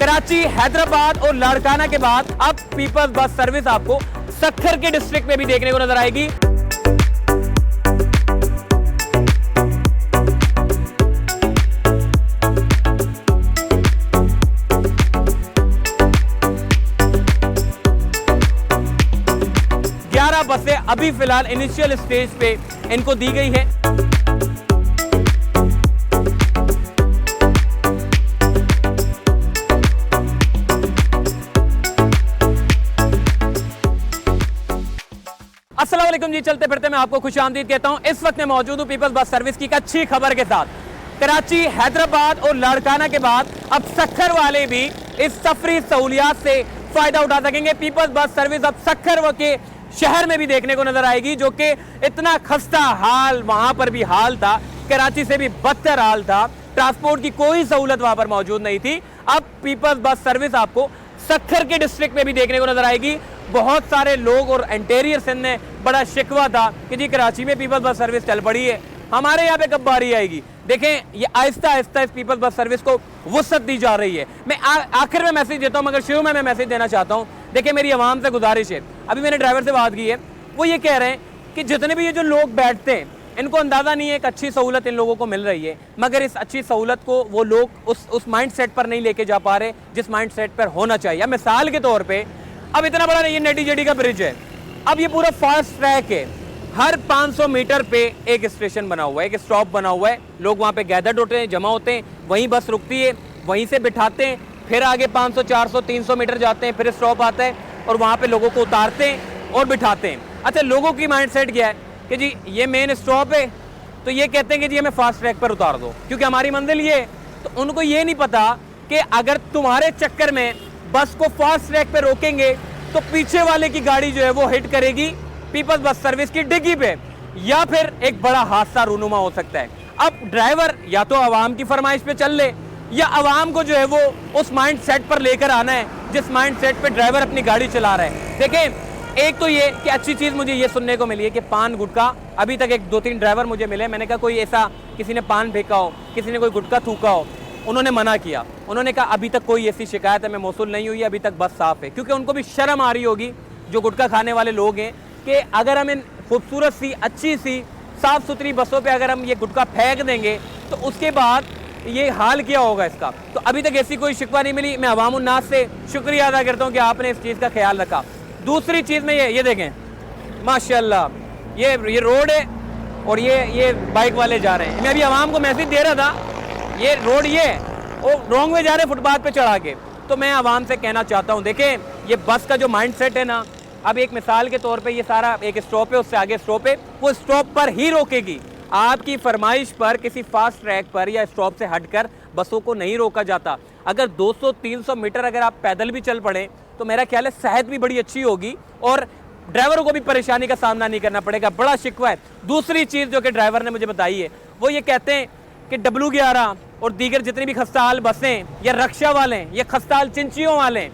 कराची, हैदराबाद और लाड़काना के बाद अब पीपल्स बस सर्विस आपको सक्खर के डिस्ट्रिक्ट में भी देखने को नजर आएगी। बसें अभी फिलहाल इनिशियल स्टेज पे इनको दी गई है। अस्सलाम वालेकुम जी, चलते फिरते मैं आपको खुशामदीद कहता हूं। इस वक्त मैं मौजूद हूं पीपल्स बस सर्विस की एक अच्छी खबर के साथ। कराची, हैदराबाद और लाड़काना के बाद अब सक्खर वाले भी इस सफरी सहूलियात से फायदा उठा सकेंगे। पीपल्स बस सर्विस अब सक्खर के शहर में भी देखने को नजर आएगी, जो कि इतना खस्ता हाल वहां पर भी हाल था, कराची से भी बदतर हाल था। ट्रांसपोर्ट की कोई सहूलत वहां पर मौजूद नहीं थी। अब पीपल्स बस सर्विस आपको सक्खर के डिस्ट्रिक्ट में भी देखने को नजर आएगी। बहुत सारे लोग और इंटीरियर सिंध ने बड़ा शिकवा था कि जी कराची में पीपल्स बस सर्विस चल पड़ी है, हमारे यहाँ पे कब बारी आएगी। देखें, ये आहिस्ता आहिस्ता इस पीपल्स बस सर्विस को वुसअत दी जा रही है। मैं आखिर में मैसेज देता हूँ, मगर शुरू में मैं मैसेज देना चाहता हूँ। देखिए, मेरी आवाम से गुजारिश है, अभी मैंने ड्राइवर से बात की है, वो ये कह रहे हैं कि जितने भी ये जो लोग बैठते हैं, इनको अंदाज़ा नहीं है एक अच्छी सहूलत इन लोगों को मिल रही है, मगर इस अच्छी सहूलत को वो लोग उस माइंड सेट पर नहीं लेके जा पा रहे जिस माइंड सेट पर होना चाहिए। अब मिसाल के तौर पर, अब इतना बड़ा ये नटी जेडी का ब्रिज है, अब ये पूरा फास्ट ट्रैक है, हर 500 मीटर पे एक स्टेशन बना हुआ है, एक स्टॉप बना हुआ है। लोग वहाँ पे गैदर्ड होते हैं, जमा होते हैं, वहीं बस रुकती है, वहीं से बिठाते हैं, फिर आगे 500, 400, 300 मीटर जाते हैं, फिर स्टॉप आता है और वहाँ पे लोगों को उतारते हैं और बिठाते हैं। अच्छा, लोगों की माइंड सेट क्या है कि जी ये मेन स्टॉप है, तो ये कहते हैं कि जी हमें फास्ट ट्रैक पर उतार दो क्योंकि हमारी मंजिल ये है। तो उनको ये नहीं पता कि अगर तुम्हारे चक्कर में बस को फास्ट ट्रैक पर रोकेंगे तो पीछे वाले की गाड़ी जो है वो हिट करेगी पीपल्स बस सर्विस की डिग्गी पे, या फिर एक बड़ा हादसा रूनुमा हो सकता है। अब ड्राइवर या तो आवाम की फरमाइश पे चल ले, या आवाम को जो है वो उस माइंड सेट पर लेकर आना है जिस माइंड सेट पे ड्राइवर अपनी गाड़ी चला रहा है। देखें, एक तो ये कि अच्छी चीज़ मुझे ये सुनने को मिली है कि पान गुटखा, अभी तक 1-2-3 ड्राइवर मुझे मिले, मैंने कहा कोई ऐसा किसी ने पान फेंका हो, किसी ने कोई गुटखा थूका हो, उन्होंने मना किया। उन्होंने कहा अभी तक कोई ऐसी शिकायत हमें मौसूल नहीं हुई, अभी तक बस साफ़ है, क्योंकि उनको भी शर्म आ रही होगी जो गुटखा खाने वाले लोग हैं कि अगर हम इन खूबसूरत सी, अच्छी सी, साफ़ सुथरी बसों पे अगर हम ये गुटखा फेंक देंगे तो उसके बाद ये हाल क्या होगा इसका। तो अभी तक ऐसी कोई शिकवा नहीं मिली। मैं अवाम उन्नास से शुक्रिया अदा करता हूँ कि आपने इस चीज़ का ख्याल रखा। दूसरी चीज़ में ये देखें, माशाल्लाह ये रोड है और ये बाइक वाले जा रहे हैं। मैं अभी आवाम को मैसेज दे रहा था, ये रोड ये और रॉन्ग में जा रहे हैं फुटपाथ पे चढ़ा के। तो मैं आवाम से कहना चाहता हूँ, देखें ये बस का जो माइंड सेट है ना, अब एक मिसाल के तौर पे ये सारा एक स्टॉप है, उससे आगे स्टॉप है, वो स्टॉप पर ही रोकेगी। आपकी फरमाइश पर किसी फास्ट ट्रैक पर या स्टॉप से हटकर बसों को नहीं रोका जाता। अगर 200-300 मीटर अगर आप पैदल भी चल पड़े तो मेरा ख्याल है सेहत भी बड़ी अच्छी होगी और ड्राइवरों को भी परेशानी का सामना नहीं करना पड़ेगा। बड़ा शिकवा है। दूसरी चीज़ जो कि ड्राइवर ने मुझे बताई है, वो ये कहते हैं कि W11 और दीगर जितनी भी खस्ताहाल बसें या रक्षा वाले या खस्ताहाल चिंचियों वाले,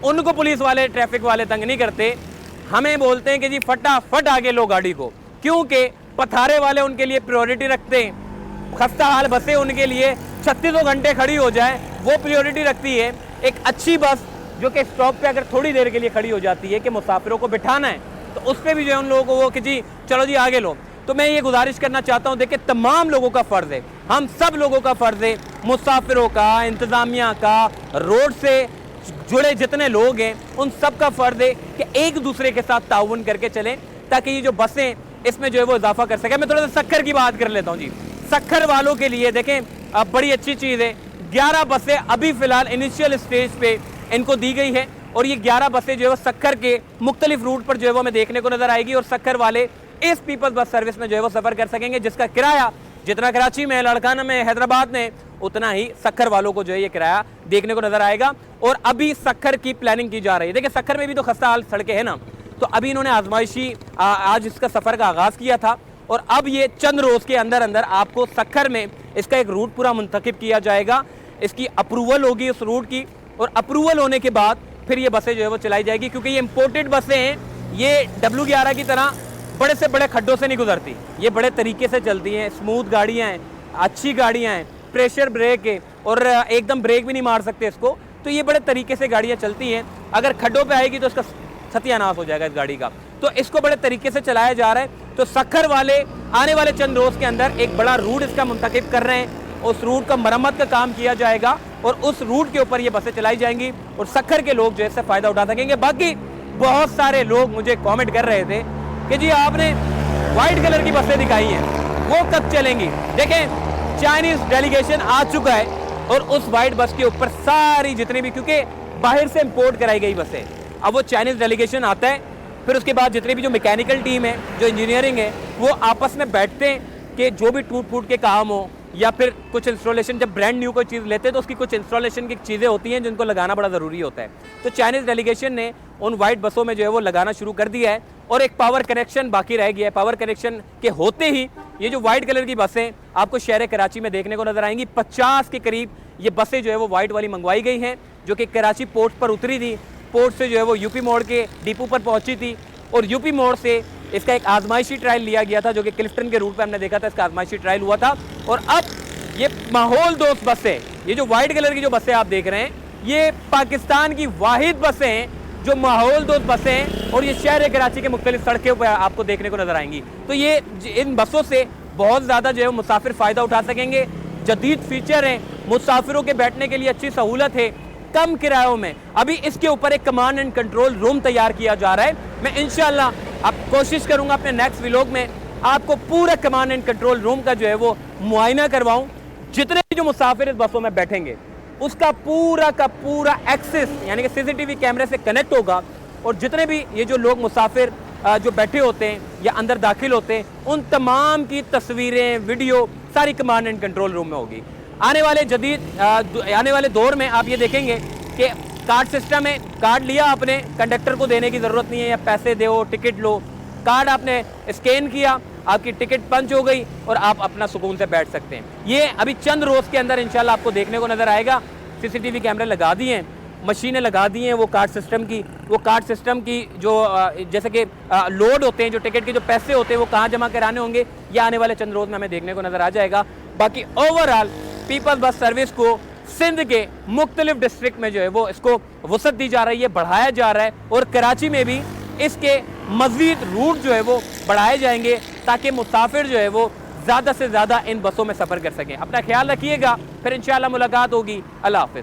उनको पुलिस वाले, ट्रैफिक वाले तंग नहीं करते। हमें बोलते हैं कि जी फटाफट आगे लो गाड़ी को, क्योंकि पथारे वाले उनके लिए प्रायोरिटी रखते हैं। खस्ताहाल बसें उनके लिए 36 घंटे खड़ी हो जाए वो प्रायोरिटी रखती है। एक अच्छी बस जो कि स्टॉप पे अगर थोड़ी देर के लिए खड़ी हो जाती है कि मुसाफिरों को बिठाना है, तो उस पर भी जो है उन लोगों को वो कि जी चलो जी आगे लो। तो मैं ये गुजारिश करना चाहता हूँ, देखिए तमाम लोगों का फ़र्ज़ है, हम सब लोगों का फ़र्ज़ है, मुसाफिरों का, इंतज़ामिया का, रोड से जुड़े जितने लोग हैं उन सब का फ़र्ज़ है कि एक दूसरे के साथ ताउन करके चलें ताकि ये जो बसें इसमें जो है वो इजाफा कर सकें। मैं थोड़ा सा सक्खर की बात कर लेता हूँ जी। सक्खर वालों के लिए देखें अब बड़ी अच्छी चीज़ है, 11 बसें अभी फ़िलहाल इनिशियल स्टेज पे इनको दी गई है और ये 11 बसें जो है वो सक्खर के मुख्तलिफ रूट पर जो है वो हमें देखने को नज़र आएगी और सक्खर वाले इस पीपल्स बस सर्विस में जो है वो सफ़र कर सकेंगे, जिसका किराया जितना कराची में, लाड़काना में, हैदराबाद में, उतना ही सक्खर वालों को जो है ये किराया देखने को नजर आएगा। और अभी सक्खर की प्लानिंग की जा रही है। देखिए सक्खर में भी तो खस्ता हाल सड़कें हैं ना, तो अभी इन्होंने आजमाइशी आज इसका सफ़र का आगाज़ किया था और अब ये चंद रोज़ के अंदर अंदर आपको सक्खर में इसका एक रूट पूरा मुंतखब किया जाएगा। इसकी अप्रूवल होगी उस रूट की और अप्रूवल होने के बाद फिर ये बसें जो है वो चलाई जाएगी, क्योंकि ये इम्पोर्टेड बसें हैं। ये W11 की तरह बड़े से बड़े खड्डों से नहीं गुजरती, ये बड़े तरीके से चलती हैं, स्मूथ गाड़ियाँ हैं, अच्छी गाड़ियाँ हैं, प्रेशर ब्रेक है और एकदम ब्रेक भी नहीं मार सकते इसको, तो ये बड़े तरीके से गाड़ियाँ चलती हैं। अगर खड्डों पे आएगी तो उसका सत्यानाश हो जाएगा इस गाड़ी का, तो इसको बड़े तरीके से चलाया जा रहा है। तो सक्खर वाले आने वाले चंद रोज के अंदर एक बड़ा रूट इसका मुंतखब कर रहे हैं, उस रूट का मरम्मत का काम किया जाएगा और उस रूट के ऊपर ये बसें चलाई जाएंगी और सक्खर के लोग जो है इससे फ़ायदा उठा सकेंगे। बाकी बहुत सारे लोग मुझे कमेंट कर रहे थे कि जी आपने वाइट कलर की बसें दिखाई हैं, वो कब चलेंगी। देखें, चाइनीज डेलीगेशन आ चुका है और उस वाइट बस के ऊपर सारी जितनी भी, क्योंकि बाहर से इंपोर्ट कराई गई बसें, अब वो चाइनीज डेलीगेशन आता है, फिर उसके बाद जितनी भी जो मैकेनिकल टीम है, जो इंजीनियरिंग है, वो आपस में बैठते हैं कि जो भी टूट फूट के काम हो या फिर कुछ इंस्टॉलेशन, जब ब्रांड न्यू कोई चीज़ लेते हैं तो उसकी कुछ इंस्टॉलेशन की चीज़ें होती हैं जिनको लगाना बड़ा ज़रूरी होता है। तो चाइनीज़ डेलीगेशन ने उन वाइट बसों में जो है वो लगाना शुरू कर दिया है और एक पावर कनेक्शन बाकी रह गया है। पावर कनेक्शन के होते ही ये जो वाइट कलर की बसें आपको शहर कराची में देखने को नजर आएंगी। 50 के करीब ये बसें जो है वो वाइट वाली मंगवाई गई हैं, जो कि कराची पोर्ट पर उतरी थी। पोर्ट से जो है वो यूपी मोड़ के डिपो पर पहुंची थी और यूपी मोड़ से इसका एक आजमाइशी ट्रायल लिया गया था, जो कि क्लिफ्टन के रूट पे हमने देखा था, इसका आजमाइशी ट्रायल हुआ था। और अब ये माहौल दोस्त बसें, ये जो वाइट कलर की जो बसें आप देख रहे हैं, ये पाकिस्तान की वाहिद बसें हैं जो माहौल दोस्त बसें हैं और ये शहर कराची के मुख्तलिफ सड़कों पर आपको देखने को नजर आएंगी। तो ये इन बसों से बहुत ज़्यादा जो है मुसाफिर फ़ायदा उठा सकेंगे। जदीद फीचर हैं, मुसाफिरों के बैठने के लिए अच्छी सहूलत है, कम किरायों में। अभी इसके ऊपर एक कमांड एंड कंट्रोल रूम तैयार किया जा रहा है। मैं इंशाल्लाह अब कोशिश करूंगा अपने नेक्स्ट व्लॉग में आपको पूरा कमांड एंड कंट्रोल रूम का जो है वो मुआयना करवाऊं। जितने भी जो मुसाफिर इस बसों में बैठेंगे उसका पूरा का पूरा एक्सेस यानी कि सीसीटीवी कैमरे से कनेक्ट होगा और जितने भी ये जो लोग मुसाफिर जो बैठे होते हैं या अंदर दाखिल होते हैं, उन तमाम की तस्वीरें, वीडियो सारी कमांड एंड कंट्रोल रूम में होगी। आने वाले दौर में आप ये देखेंगे कि कार्ड सिस्टम है, कार्ड लिया आपने, कंडक्टर को देने की ज़रूरत नहीं है या पैसे दो टिकट लो, कार्ड आपने स्कैन किया, आपकी टिकट पंच हो गई और आप अपना सुकून से बैठ सकते हैं। ये अभी चंद रोज़ के अंदर इंशाल्लाह आपको देखने को नज़र आएगा। सीसीटीवी कैमरे लगा दिए हैं, मशीनें लगा दी हैं वो कार्ड सिस्टम की जो जैसे कि लोड होते हैं, जो टिकट के जो पैसे होते हैं वो कहाँ जमा कराने होंगे, ये आने वाले चंद रोज़ में हमें देखने को नज़र आ जाएगा। बाकी ओवरऑल पीपल्स बस सर्विस को सिंध के मुख्तलिफ डिस्ट्रिक्ट में जो है वो इसको वसअत दी जा रही है, बढ़ाया जा रहा है और कराची में भी इसके मज़ीद रूट जो है वो बढ़ाए जाएंगे ताकि मुसाफिर जो है वो ज़्यादा से ज़्यादा इन बसों में सफ़र कर सकें। अपना ख्याल रखिएगा, फिर इंशाअल्लाह मुलाकात होगी। अल्लाह हाफ़िज़।